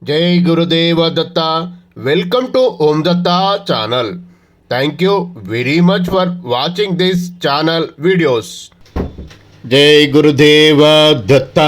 జై Gurudeva Datta. Welcome to Om Datta channel. Thank you very much for watching this channel videos. జై గురుదేవ దత్త.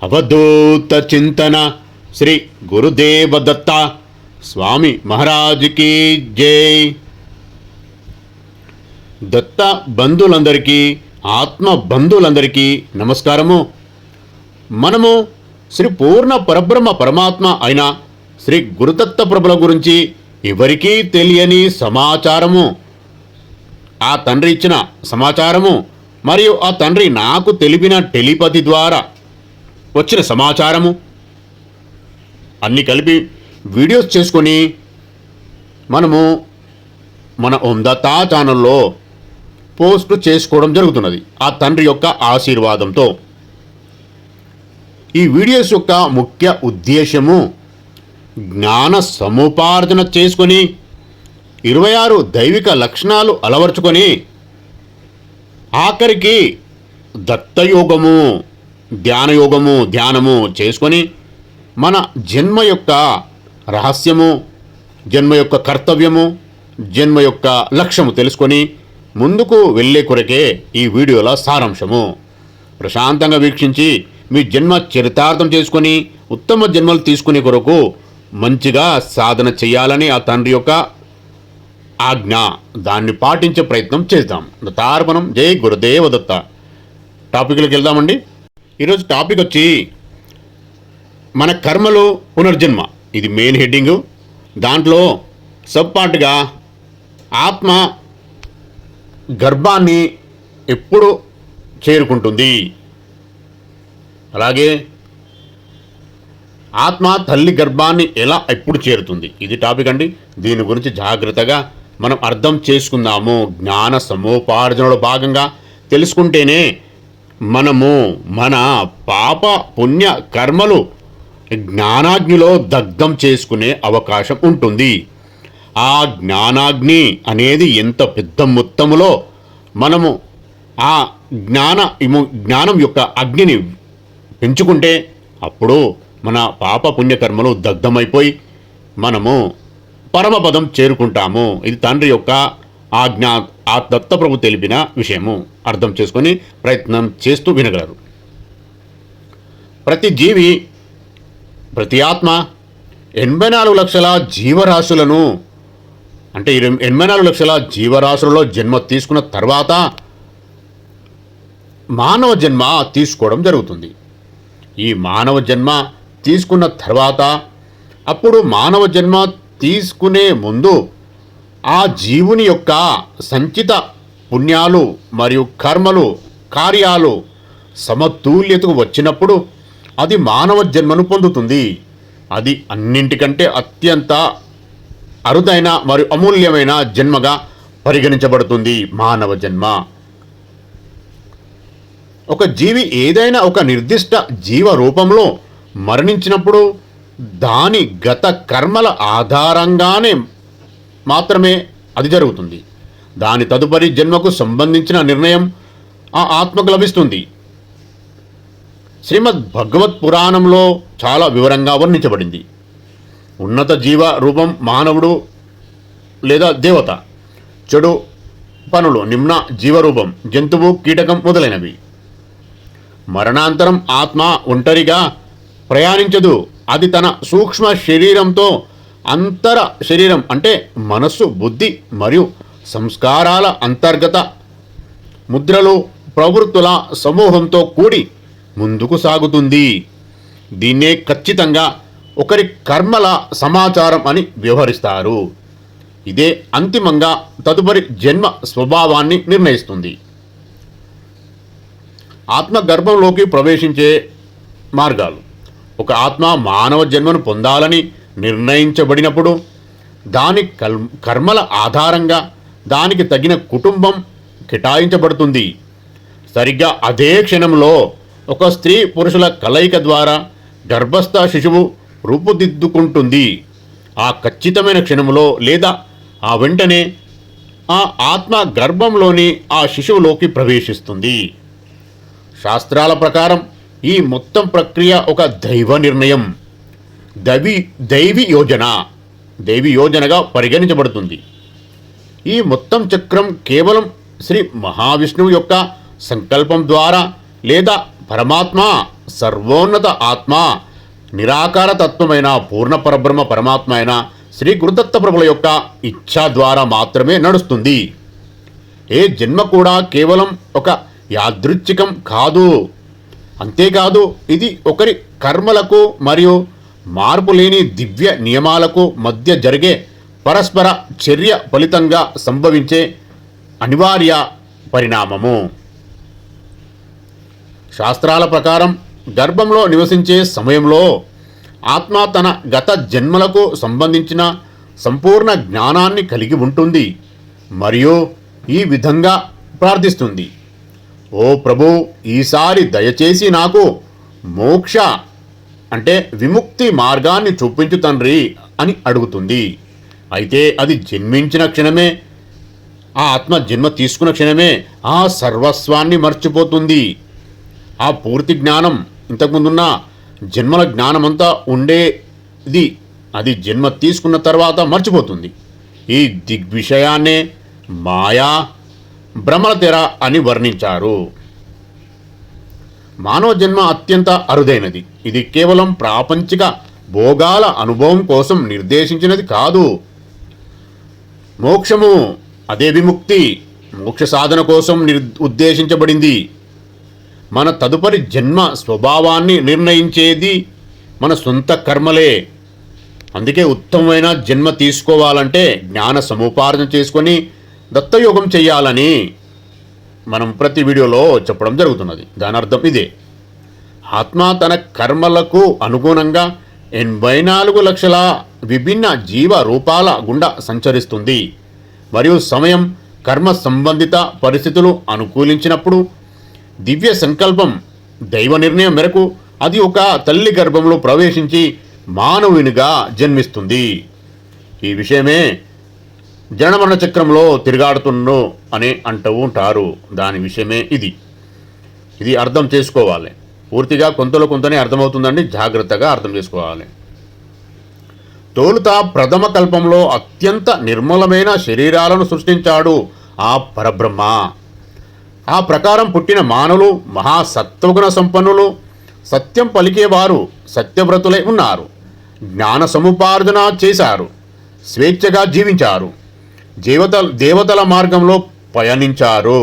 అవధూత చింతన శ్రీ గురుదేవ దత్త స్వామి మహారాజుకి జై. దత్త బంధువులందరికీ, ఆత్మ బంధువులందరికీ నమస్కారము. మనము శ్రీ పూర్ణ పరబ్రహ్మ పరమాత్మ అయిన శ్రీ గురుదత్త ప్రభుల గురించి ఎవరికీ తెలియని సమాచారము, ఆ తండ్రి ఇచ్చిన సమాచారము మరియు ఆ తండ్రి నాకు తెలిపిన టెలిపతి ద్వారా వచ్చిన సమాచారము అన్నీ కలిపి వీడియోస్ చేసుకొని మనము మన ఓం దత్త ఛానల్లో పోస్ట్ చేసుకోవడం జరుగుతున్నది ఆ తండ్రి యొక్క ఆశీర్వాదంతో. ఈ వీడియోస్ యొక్క ముఖ్య ఉద్దేశము జ్ఞాన సముపార్జన చేసుకొని 26 దైవిక లక్షణాలు అలవర్చుకొని ఆఖరికి దత్తయోగము, ధ్యానము చేసుకొని మన జన్మ యొక్క రహస్యము, జన్మ యొక్క కర్తవ్యము, జన్మ యొక్క లక్ష్యము తెలుసుకొని ముందుకు వెళ్ళే కొరకే ఈ వీడియోల సారాంశము. ప్రశాంతంగా వీక్షించి మీ జన్మ చరితార్థం చేసుకొని ఉత్తమ జన్మలు తీసుకునే కొరకు మంచిగా సాధన చేయాలని ఆ తండ్రి యొక్క ఆజ్ఞ. దాన్ని పాటించే ప్రయత్నం చేద్దాం. దత్తార్పణం. జై గురుదేవ దత్త. టాపిక్లోకి వెళ్దామండి. ఈరోజు టాపిక్ వచ్చి మన కర్మలు పునర్జన్మ. ఇది మెయిన్ హెడ్డింగు. దాంట్లో సబ్ పార్ట్గా ఆత్మ గర్భాన్ని ఎప్పుడు చేరుకుంటుంది, అలాగే ఆత్మ తల్లి గర్భాన్ని ఎప్పుడు చేరుతుంది, ఇది టాపిక్ అండి. దీని గురించి జాగ్రత్తగా మనం అర్థం చేసుకుందాము. జ్ఞాన సముపార్జనలో భాగంగా తెలుసుకుంటేనే మనము మన పాప పుణ్య కర్మలు జ్ఞానాగ్నిలో దగ్ధం చేసుకునే అవకాశం ఉంటుంది. ఆ జ్ఞానాగ్ని అనేది ఎంత పెద్ద మొత్తములో మనము ఆ జ్ఞానం యొక్క అగ్నిని పెంచుకుంటే అప్పుడు మన పాప పుణ్యకర్మలు దగ్ధమైపోయి మనము పరమపదం చేరుకుంటాము. ఇది తండ్రి యొక్క ఆజ్ఞ, ఆ దత్తప్రభు తెలిపిన విషయము. అర్థం చేసుకొని ప్రయత్నం చేస్తూ వినగలరు. ప్రతి జీవి, ప్రతి ఆత్మ 84 లక్షల జీవరాశులను, అంటే 84 లక్షల జీవరాశులలో జన్మ తీసుకున్న తర్వాత మానవ జన్మ తీసుకోవడం జరుగుతుంది. ఈ మానవ జన్మ తీసుకున్న తర్వాత అప్పుడు మానవ జన్మ తీసుకునే ముందు ఆ జీవుని యొక్క సంచిత పుణ్యాలు మరియు కర్మలు, కార్యాలు సమతుల్యతకు వచ్చినప్పుడు అది మానవ జన్మను పొందుతుంది. అది అన్నింటికంటే అత్యంత అరుదైన మరియు అమూల్యమైన జన్మగా పరిగణించబడుతుంది మానవ జన్మ. ఒక జీవి ఏదైనా ఒక నిర్దిష్ట జీవ రూపంలో మరణించినప్పుడు దాని గత కర్మల ఆధారంగానే మాత్రమే అది జరుగుతుంది. దాని తదుపరి జన్మకు సంబంధించిన నిర్ణయం ఆ ఆత్మకు లభిస్తుంది. శ్రీమద్ భగవత్ పురాణంలో చాలా వివరంగా వర్ణించబడింది. ఉన్నత జీవ రూపం మానవుడు లేదా దేవత, చెడు పనులు నిమ్న జీవరూపం జంతువు, కీటకం మొదలైనవి. మరణాంతరం ఆత్మ ఒంటరిగా ప్రయాణించదు. అది తన సూక్ష్మ శరీరంతో అంతర శరీరం అంటే మనస్సు, బుద్ధి మరియు సంస్కారాల అంతర్గత ముద్రలు, ప్రవృత్తుల సమూహంతో కూడి ముందుకు సాగుతుంది. దీన్నే ఖచ్చితంగా ఒకరి కర్మల సమాచారం అని వ్యవహరిస్తారు. ఇదే అంతిమంగా తదుపరి జన్మ స్వభావాన్ని నిర్ణయిస్తుంది. ఆత్మ గర్భంలోకి ప్రవేశించే మార్గాలు. ఒక ఆత్మ మానవ జన్మను పొందాలని నిర్ణయించబడినప్పుడు దాని కర్మల ఆధారంగా దానికి తగిన కుటుంబం కేటాయించబడుతుంది. సరిగ్గా అదే క్షణంలో ఒక స్త్రీ పురుషుల కలయిక ద్వారా గర్భస్థ శిశువు రూపుదిద్దుకుంటుంది. ఆ ఖచ్చితమైన క్షణంలో లేదా ఆ వెంటనే ఆ ఆత్మ గర్భంలోని ఆ శిశువులోకి ప్రవేశిస్తుంది. శాస్త్రాల ప్రకారం ఈ మొత్తం ప్రక్రియ ఒక దైవ నిర్ణయం. దైవీ యోజనగా పరిగణించబడుతుంది. ఈ మొత్తం చక్రం కేవలం శ్రీ మహావిష్ణువు యొక్క సంకల్పం ద్వారా లేదా పరమాత్మ, సర్వోన్నత ఆత్మ, నిరాకార తత్వమైన పూర్ణ పరబ్రహ్మ పరమాత్మ అయిన శ్రీ గురుదత్త ప్రభుల యొక్క ఇచ్ఛ ద్వారా మాత్రమే నడుస్తుంది. ఏ జన్మ కూడా కేవలం ఒక యాదృచ్ఛికం కాదు. అంతేకాదు, ఇది ఒకరి కర్మలకు మరియు మార్పు లేని దివ్య నియమాలకు మధ్య జరిగే పరస్పర చర్య ఫలితంగా సంభవించే అనివార్య పరిణామము. శాస్త్రాల ప్రకారం గర్భంలో నివసించే సమయంలో ఆత్మ తన గత జన్మలకు సంబంధించిన సంపూర్ణ జ్ఞానాన్ని కలిగి ఉంటుంది మరియు ఈ విధంగా ప్రార్థిస్తుంది: ఓ ప్రభు, ఈసారి దయచేసి నాకు మోక్ష అంటే విముక్తి మార్గాన్ని చూపించు తండ్రి అని అడుగుతుంది. అయితే అది జన్మించిన క్షణమే, ఆ ఆత్మ జన్మ తీసుకున్న క్షణమే ఆ సర్వస్వాన్ని మర్చిపోతుంది. ఆ పూర్తి జ్ఞానం, ఇంతకుముందున్న జన్మల జ్ఞానమంతా ఉండేది అది జన్మ తీసుకున్న తర్వాత మర్చిపోతుంది. ఈ దిగ్విషయాన్నే మాయా భ్రమల తెర అని వర్ణించారు. మానవ జన్మ అత్యంత అరుదైనది. ఇది కేవలం ప్రాపంచిక భోగాల అనుభవం కోసం నిర్దేశించినది కాదు. మోక్షము, అదే విముక్తి, మోక్ష సాధన కోసం ఉద్దేశించబడింది. మన తదుపరి జన్మ స్వభావాన్ని నిర్ణయించేది మన సొంత కర్మలే. అందుకే ఉత్తమమైన జన్మ తీసుకోవాలంటే జ్ఞాన సముపార్జన చేసుకొని దత్తయోగం చేయాలని మనం ప్రతి వీడియోలో చెప్పడం జరుగుతున్నది. దాని అర్థం ఇదే. ఆత్మ తన కర్మలకు అనుగుణంగా 84 లక్షల విభిన్న జీవ రూపాల గుండా సంచరిస్తుంది మరియు సమయం, కర్మ సంబంధిత పరిస్థితులు అనుకూలించినప్పుడు దివ్య సంకల్పం, దైవ నిర్ణయం మేరకు అది ఒక తల్లి గర్భంలో ప్రవేశించి మానవునిగా జన్మిస్తుంది. ఈ విషయమే జనమరణ చక్రంలో తిరుగాడుతున్నో అని అంటూ ఉంటారు. దాని విషయమే ఇది అర్థం చేసుకోవాలి. పూర్తిగా కొంతనే అర్థమవుతుందండి. జాగ్రత్తగా అర్థం చేసుకోవాలి. తోలుత ప్రథమ కల్పంలో అత్యంత నిర్మలమైన శరీరాలను సృష్టించాడు ఆ పరబ్రహ్మ. ఆ ప్రకారం పుట్టిన మానవులు మహాసత్వగుణ సంపన్నులు, సత్యం పలికేవారు, సత్యవ్రతులై ఉన్నారు. జ్ఞాన సముపార్జన చేశారు, స్వేచ్ఛగా జీవించారు, దేవతల మార్గంలో పయనించారు,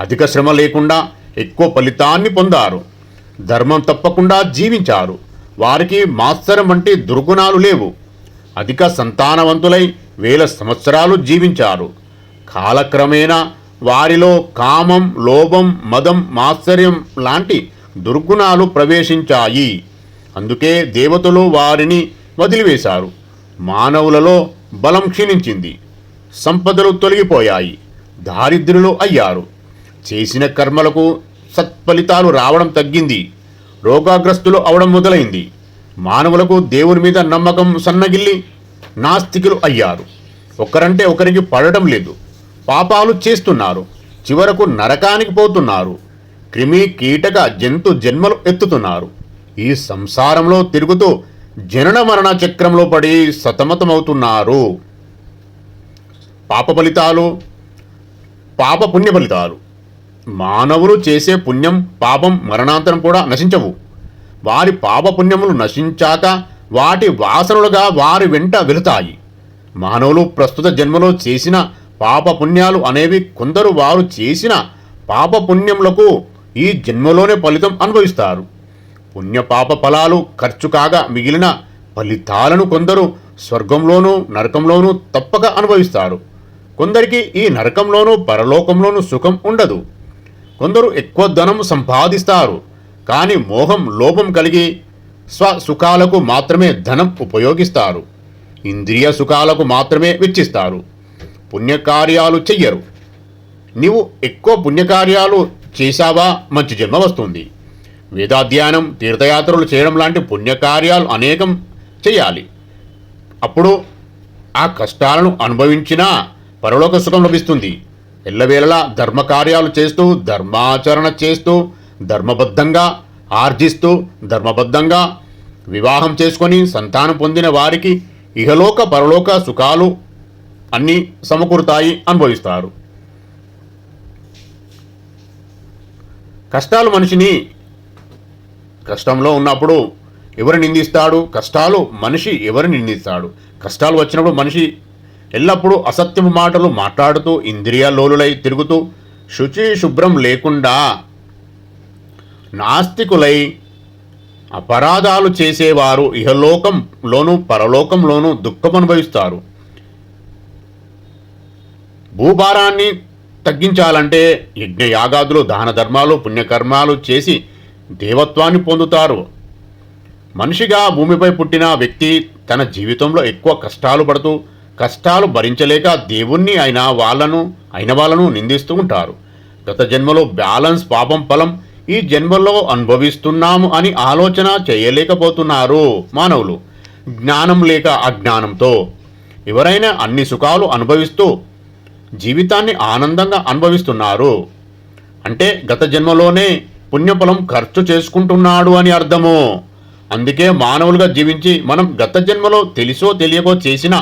అధిక శ్రమ లేకుండా ఎక్కువ ఫలితాన్ని పొందారు, ధర్మం తప్పకుండా జీవించారు. వారికి మాత్సరం వంటి దుర్గుణాలు లేవు. అధిక సంతానవంతులై 1000 సంవత్సరాలు జీవించారు. కాలక్రమేణా వారిలో కామం, లోభం, మదం, మాత్సర్యం లాంటి దుర్గుణాలు ప్రవేశించాయి. అందుకే దేవతలు వారిని వదిలివేశారు. మానవులలో బలం క్షీణించింది, సంపదలు తొలగిపోయాయి, దారిద్ర్యులు అయ్యారు. చేసిన కర్మలకు సత్ఫలితాలు రావడం తగ్గింది, రోగాగ్రస్తులు అవడం మొదలైంది. మానవులకు దేవుని మీద నమ్మకం సన్నగిల్లి నాస్తికులు అయ్యారు. ఒకరంటే ఒకరికి పడటం లేదు, పాపాలు చేస్తున్నారు, చివరకు నరకానికి పోతున్నారు, క్రిమి కీటక జంతు జన్మలు ఎత్తుతున్నారు. ఈ సంసారంలో తిరుగుతూ జనన మరణ చక్రంలో పడి సతమతమవుతున్నారు. పాప పుణ్య ఫలితాలు. మానవులు చేసే పుణ్యం, పాపం మరణాంతరం కూడా నశించవు. వారి పాపపుణ్యములు నశించాక వాటి వాసనలుగా వారి వెంట వెళుతాయి. మానవులు ప్రస్తుత జన్మలో చేసిన పాపపుణ్యాలు అనేవి కొందరు వారు చేసిన పాపపుణ్యములకు ఈ జన్మలోనే ఫలితం అనుభవిస్తారు. పుణ్యపాప ఫలాలు ఖర్చు కాగా మిగిలిన ఫలితాలను కొందరు స్వర్గంలోనూ నరకంలోనూ తప్పక అనుభవిస్తారు. కొందరికి ఈ నరకంలోనూ పరలోకంలోనూ సుఖం ఉండదు. కొందరు ఎక్కువ ధనం సంపాదిస్తారు, కానీ మోహం, లోభం కలిగి స్వసుఖాలకు మాత్రమే ధనం ఉపయోగిస్తారు. ఇంద్రియ సుఖాలకు మాత్రమే వెచ్చిస్తారు. పుణ్యకార్యాలు చెయ్యరు. నీవు ఎక్కువ పుణ్యకార్యాలు చేశావా మంచి జన్మ వస్తుంది. వేదాధ్యయనం, తీర్థయాత్రలు చేయడం లాంటి పుణ్యకార్యాలు అనేకం చేయాలి. అప్పుడు ఆ కష్టాలను అనుభవించినా పరలోక సుఖం లభిస్తుంది. ఎల్లవేళలా ధర్మకార్యాలు చేస్తూ, ధర్మాచరణ చేస్తూ, ధర్మబద్ధంగా ఆర్జిస్తూ, ధర్మబద్ధంగా వివాహం చేసుకొని సంతానం పొందిన వారికి ఇహలోక పరలోక సుఖాలు అన్నీ సమకూరుతాయి, అనుభవిస్తారు. కష్టాలు మనిషిని కష్టంలో ఉన్నప్పుడు ఎవరు నిందిస్తాడు? కష్టాలు మనిషి ఎవరు నిందిస్తాడు? కష్టాలు వచ్చినప్పుడు మనిషి ఎల్లప్పుడూ అసత్యము మాటలు మాట్లాడుతూ ఇంద్రియలోలులై తిరుగుతూ శుచి శుభ్రం లేకుండా నాస్తికులై అపరాధాలు చేసేవారు ఇహలోకంలోనూ పరలోకంలోనూ దుఃఖం అనుభవిస్తారు. భూభారాన్ని తగ్గించాలంటే యజ్ఞయాగాదులు దాన ధర్మాలు పుణ్యకర్మాలు చేసి దేవత్వాన్ని పొందుతారు. మనిషిగా భూమిపై పుట్టిన వ్యక్తి తన జీవితంలో ఎక్కువ కష్టాలు పడుతూ కష్టాలు భరించలేక దేవుణ్ణి అయిన వాళ్ళను నిందిస్తూ ఉంటారు. గత జన్మలో బ్యాలెన్స్ పాపం ఫలం ఈ జన్మలో అనుభవిస్తున్నాము అని ఆలోచన చేయలేకపోతున్నారు మానవులు. జ్ఞానం లేక అజ్ఞానంతో ఎవరైనా అన్ని సుఖాలు అనుభవిస్తూ జీవితాన్ని ఆనందంగా అనుభవిస్తున్నారు అంటే గత జన్మలోనే పుణ్యఫలం ఖర్చు చేసుకుంటున్నాడు అని అర్థము. అందుకే మానవులుగా జీవించి మనం గత జన్మలో తెలిసో తెలియకో చేసిన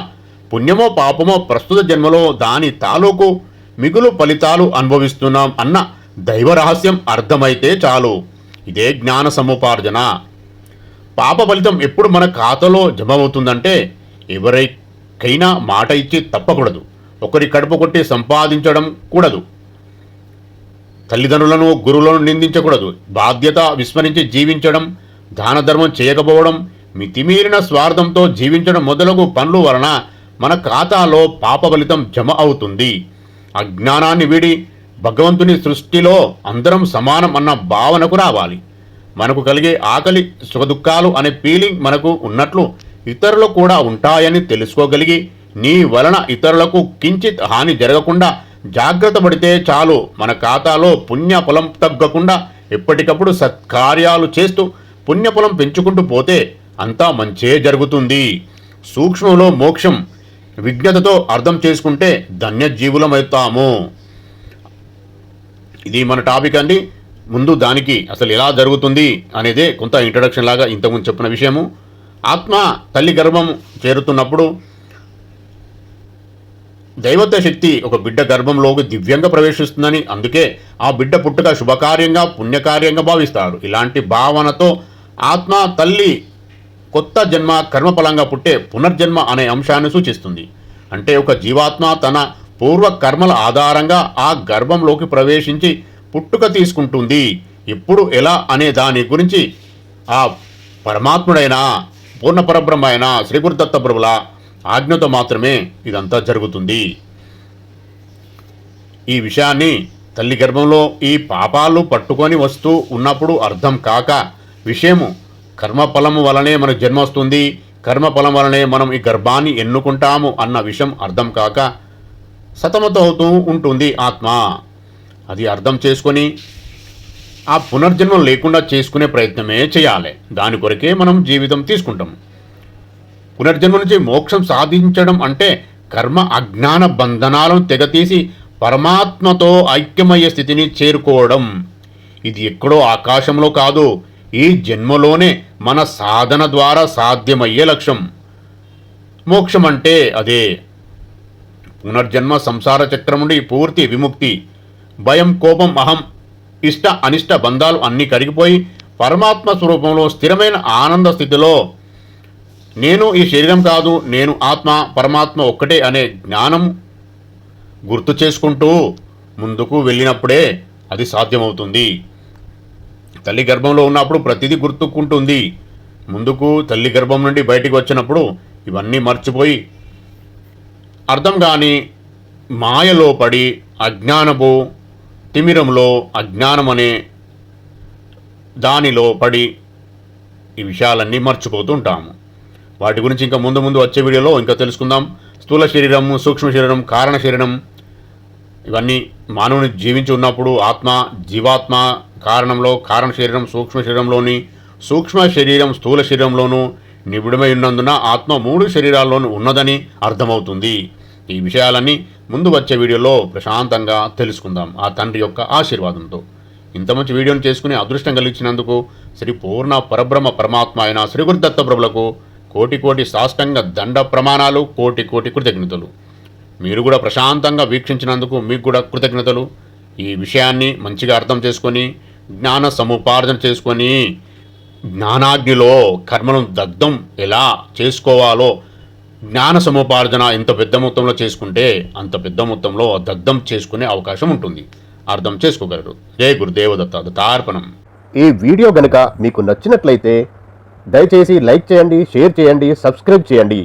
పుణ్యమో పాపమో ప్రస్తుత జన్మలో దాని తాలూకు మిగులు ఫలితాలు అనుభవిస్తున్నాం అన్న దైవ రహస్యం అర్థమైతే చాలు. ఇదే జ్ఞాన సముపార్జన. పాప ఫలితం ఎప్పుడు మన ఖాతాలో జమ అవుతుందంటే ఎవరికైనా మాట ఇచ్చి తప్పకూడదు, ఒకరి కడుపు కొట్టి సంపాదించడం కూడదు, తల్లిదండ్రులను గురువులను నిందించకూడదు, బాధ్యత విస్మరించి జీవించడం, దాన ధర్మం చేయకపోవడం, మితిమీరిన స్వార్థంతో జీవించడం మొదలగు పనుల వలన మన ఖాతాలో పాప ఫలితం జమ అవుతుంది. అజ్ఞానాన్ని వీడి భగవంతుని సృష్టిలో అందరం సమానం అన్న భావనకు రావాలి. మనకు కలిగే ఆకలి సుఖదుఖాలు అనే ఫీలింగ్ మనకు ఉన్నట్లు ఇతరులు కూడా ఉంటాయని తెలుసుకోగలిగి నీ వలన ఇతరులకు కించిత్ హాని జరగకుండా జాగ్రత్త పడితే చాలు. మన ఖాతాలో పుణ్యఫలం తగ్గకుండా ఎప్పటికప్పుడు సత్కార్యాలు చేస్తూ పుణ్యఫలం పెంచుకుంటూ పోతే అంతా మంచే జరుగుతుంది. సూక్ష్మంలో మోక్షం విజ్ఞతతో అర్థం చేసుకుంటే ధన్యజీవులమవుతాము. ఇది మన టాపిక్ అండి. ముందు దానికి అసలు ఎలా జరుగుతుంది అనేదే కొంత ఇంట్రడక్షన్ లాగా ఇంతకుముందు చెప్పిన విషయము. ఆత్మ తల్లి గర్భం చేరుతున్నప్పుడు దైవత శక్తి ఒక బిడ్డ గర్భంలోకి దివ్యంగా ప్రవేశిస్తుందని, అందుకే ఆ బిడ్డ పుట్టుక శుభకార్యంగా పుణ్యకార్యంగా భావిస్తారు. ఇలాంటి భావనతో ఆత్మ తల్లి కొత్త జన్మ కర్మఫలంగా పుట్టే పునర్జన్మ అనే అంశాన్ని సూచిస్తుంది. అంటే ఒక జీవాత్మ తన పూర్వ కర్మల ఆధారంగా ఆ గర్భంలోకి ప్రవేశించి పుట్టుక తీసుకుంటుంది. ఎప్పుడు ఎలా అనే దాని గురించి ఆ పరమాత్ముడైన పూర్ణపరబ్రహ్మ అయిన శ్రీ గురుదత్త ప్రభుల ఆజ్ఞతో మాత్రమే ఇదంతా జరుగుతుంది. ఈ విషయాన్ని తల్లి గర్భంలో ఈ పాపాలు పట్టుకొని వస్తూ ఉన్నప్పుడు అర్థం కాక విషయము కర్మఫలము వలనే మనకు జన్మ వస్తుంది, కర్మఫలం వలనే మనం ఈ గర్భాన్ని ఎన్నుకుంటాము అన్న విషయం అర్థం కాక సతమతం అవుతూ ఉంటుంది ఆత్మ. అది అర్థం చేసుకొని ఆ పునర్జన్మం లేకుండా చేసుకునే ప్రయత్నమే చేయాలి. దాని కొరకే మనం జీవితం తీసుకుంటాం. పునర్జన్మ నుంచి మోక్షం సాధించడం అంటే కర్మ అజ్ఞాన బంధనాలను తెగతీసి పరమాత్మతో ఐక్యమయ్యే స్థితిని చేరుకోవడం. ఇది ఎక్కడో ఆకాశంలో కాదు, ఈ జన్మలోనే మన సాధన ద్వారా సాధ్యమయ్యే లక్ష్యం. మోక్షం అంటే అదే. పునర్జన్మ సంసార చక్రం నుండి పూర్తి విముక్తి. భయం కోపం అహం ఇష్ట అనిష్ట బంధాలు అన్నీ కరిగిపోయి పరమాత్మ స్వరూపంలో స్థిరమైన ఆనంద స్థితిలో నేను ఈ శరీరం కాదు, నేను ఆత్మ పరమాత్మ ఒక్కటే అనే జ్ఞానం గుర్తు చేసుకుంటూ ముందుకు వెళ్ళినప్పుడే అది సాధ్యమవుతుంది. తల్లి గర్భంలో ఉన్నప్పుడు ప్రతిదీ గుర్తుకుంటుంది. ముందుకు తల్లి గర్భం నుండి బయటికి వచ్చినప్పుడు ఇవన్నీ మర్చిపోయి అర్థం కాని మాయలో పడి అజ్ఞానపు తిమిరంలో అజ్ఞానం అనే దానిలో పడి ఈ విషయాలన్నీ మర్చిపోతూ ఉంటాము. వాటి గురించి ఇంకా ముందు ముందు వచ్చే వీడియోలో ఇంకా తెలుసుకుందాం. స్థూల శరీరం, సూక్ష్మ శరీరం, కారణ శరీరం ఇవన్నీ మానవుని జీవించి ఉన్నప్పుడు ఆత్మ జీవాత్మ కారణంలో, కారణ శరీరం సూక్ష్మ శరీరంలోని, సూక్ష్మ శరీరం స్థూల శరీరంలోనూ నిబిడమై ఉన్నందున ఆత్మ 3 శరీరాల్లోనూ ఉన్నదని అర్థమవుతుంది. ఈ విషయాలన్నీ ముందు వచ్చే వీడియోలో ప్రశాంతంగా తెలుసుకుందాం ఆ తండ్రి యొక్క ఆశీర్వాదంతో. ఇంత మంచి వీడియోని చేసుకుని అదృష్టం కలిగించినందుకు శ్రీ పూర్ణ పరబ్రహ్మ పరమాత్మ అయిన శ్రీ గురుదత్త ప్రభులకు కోటి కోటి సాష్టంగ దండ ప్రమాణాలు, కోటి కోటి కృతజ్ఞతలు. మీరు కూడా ప్రశాంతంగా వీక్షించినందుకు మీకు కూడా కృతజ్ఞతలు. ఈ విషయాన్ని మంచిగా అర్థం చేసుకొని జ్ఞాన సముపార్జన చేసుకొని జ్ఞానాగ్నిలో కర్మలను దగ్ధం ఎలా చేసుకోవాలో, జ్ఞాన సముపార్జన ఎంత పెద్ద మొత్తంలో చేసుకుంటే అంత పెద్ద మొత్తంలో దగ్ధం చేసుకునే అవకాశం ఉంటుంది. అర్థం చేసుకోగలరు. జై గురుదేవదత్త దత్తార్పణం. ఈ వీడియో గనుక మీకు నచ్చినట్లయితే దయచేసి లైక్ చేయండి, షేర్ చేయండి, సబ్స్క్రైబ్ చేయండి.